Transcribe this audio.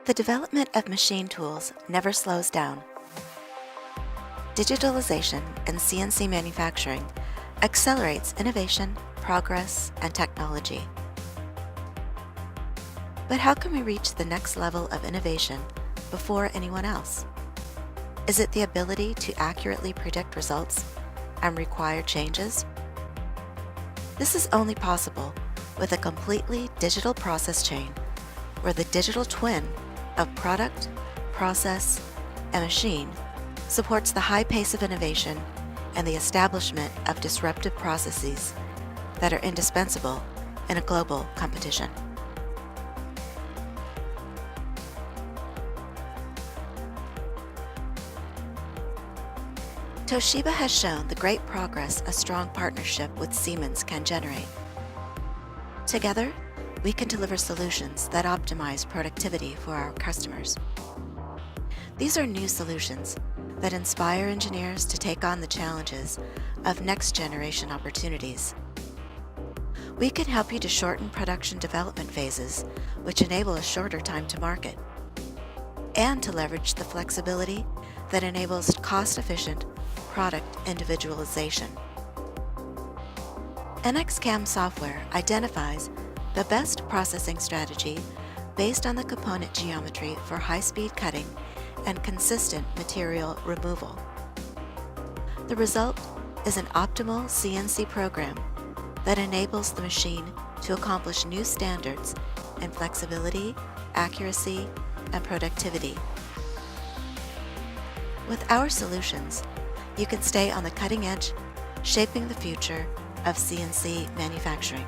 The development of machine tools never slows down. Digitalization in CNC manufacturing accelerates innovation, progress, and technology. But how can we reach the next level of innovation before anyone else? Is it the ability to accurately predict results and require changes? This is only possible with a completely digital process chain where the digital twin of product, process, and machine supports the high pace of innovation and the establishment of disruptive processes that are indispensable in a global competition. Toshiba has shown the great progress a strong partnership with Siemens can generate. Together, we can deliver solutions that optimize productivity for our customers. These are new solutions that inspire engineers to take on the challenges of next-generation opportunities. We can help you to shorten production development phases, which enable a shorter time to market, and to leverage the flexibility that enables cost-efficient product individualization. NXCAM software identifies the best processing strategy based on the component geometry for high-speed cutting and consistent material removal. The result is an optimal CNC program that enables the machine to accomplish new standards in flexibility, accuracy, and productivity. With our solutions, you can stay on the cutting edge, shaping the future of CNC manufacturing.